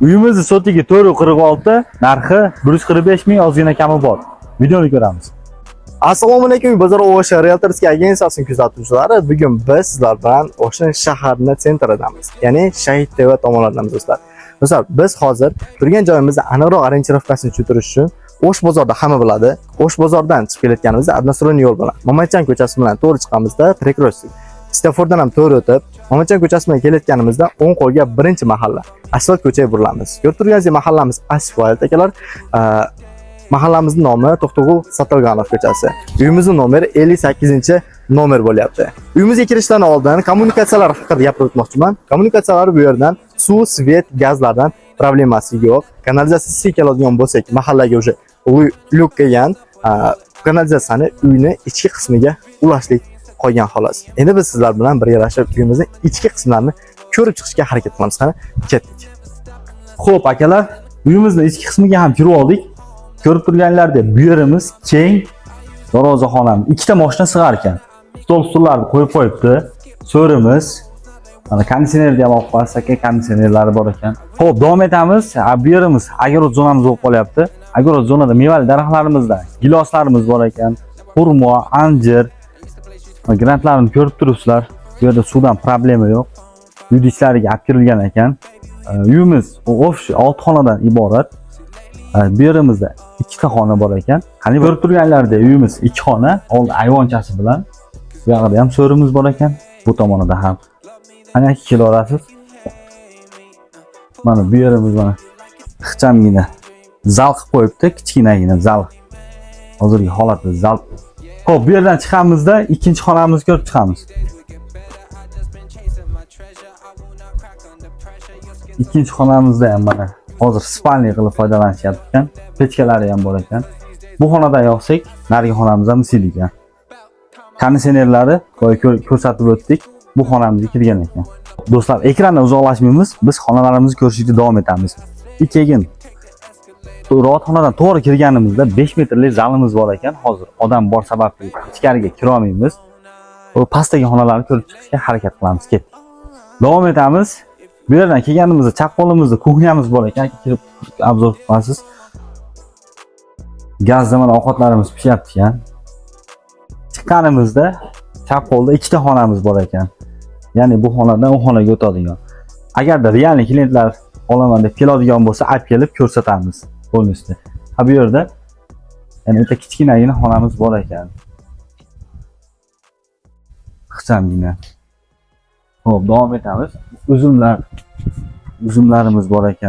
Uyimizni sotiga 446, narxi 145 ming, ozgina kami bor. Videoni ko'ramiz. Assalomu alaykum, Bozor O'sha Realtors agensiyasining kuzatuvchilari. Bugun biz sizlar bilan O'sha shaharning sentridamiz. Ya'ni Shahid TV tomonlaridamiz do'stlar. Do'stlar, biz hozir turgan joyimizda aniqroq orientirovkasini tushuntirish uchun O'sh bozorda hamma biladi. O'sh bozordan chiqib kelayotganimizda Adnasroniy yo'l bilan Mamatjon ko'chasi bilan to'g'ri chiqamizda, Prekrossing. Stafordan ham to'g'ri o'tib, Mamatjon ko'chasi bilan kelayotganimizda o'ng qo'lga birinchi mahalla, asfalt ko'chaga burilamiz. Ko'rib turganingizdek, mahallamiz asfalt akalar. Mahallamizning nomi To'xtagul Satalganov ko'chasi. Uyimizning nomeri 58-nomer bo'lyapti. Uyimizga kirishdan oldin kommunikatsiyalar haqida gapirib o'tmoqchiman. Kommunikatsiyalar bu yerdan suv, svet, gazlardan problemasi yo'q. Kanalizatsiya keladigan bo'lsak, mahallaga o'sha lyuk kelgan kanalizatsiyani uyni ichki qismiga ulashlik qolgan xolos. Endi biz sizlar bilan birgalashib uyimizning ichki qismlarini ko'rib chiqishga harakat qilamiz. Qani, ketdik. Xo'p, akalar, uyimizning ichki qismiga ham kirib oldik. Ko'rib turganlaringdek, bu yerimiz keng darvozaxonamiz. Ikkita mashina sig'ar ekan. Stollarni qo'yib qo'yibdi. So'rimiz. Mana konditsionerni ham olib qo'ysak, konditsionerlari bor ekan. Xo'p, davom etamiz. Bu yerimiz agorod zonamiz bo'lib qolyapti. Agorod zonada mevali daraxtlarimizda giloslarimiz bor ekan. Xurmo, anjir, grantlarni ko'rib turibsizlar. Bu yerda suvdan problema yo'q. Uy ichlariga olib kirilgan ekan. Uyimiz ofis 6 xonadan iborat. Bu yerimizda ikkita xona bor ekan. Qani ko'rib turganlaringdek, uyimiz 2 xona, old ayvonchasi bilan. Bu yerda ham so'rimiz bor ekan. Bu tomonida ham. Qani kela olasiz. Mana bu yerimiz mana ixchamgina zal qilib qo'yibdi, kichkinagina zal. Hozirgi holatda zal. Xo'p, bu yerdan chiqamizda ikkinchi xonamizni ko'rib chiqamiz. Ikkinchi xonamizda ham mana hozir spalniy qilib foydalanishyapti ekan. Pechkalari ham bor ekan. Bu xonadan yoqsak, narigi xonamiz ham misillik ekan. Konditsionerlari ko'rsatib o'tdik. Bu xonamizga kirgan ekan. Do'stlar, ekrandan uzoqlashmaymiz. Biz xonalarimizni ko'rishga davom etamiz. Keyin ro'yxat xonadan to'g'ri kirganimizda 5 metrlik zalimiz bor ekan. Hozir odam bor sababli ichkariga kira olmaymiz. Bu pastdagi xonalarni ko'rib chiqishga harakat qilamiz. Ket. Davom etamiz. Bu yerdan kelganimizda chap qo'limizda kuxnyamiz bor ekan. Kirib obzor qilasiz. Gazda mana ovqatlarimiz pishyapti ekan. Chiqqanimizda chap qo'lda ikkita xonamiz bor ekan. Ya'ni bu xonadan u xonaga o'tadigan. Agarda realniy klientlar olaman deb keladigan bo'lsa, olib kelib ko'rsatamiz bo'lishdi. Ha, bu yerda yana o'ta kichkinagina xonamiz bor ekan. Ixchamgina. Xo'p, davom etamiz. Uzumlarimiz bor ekan.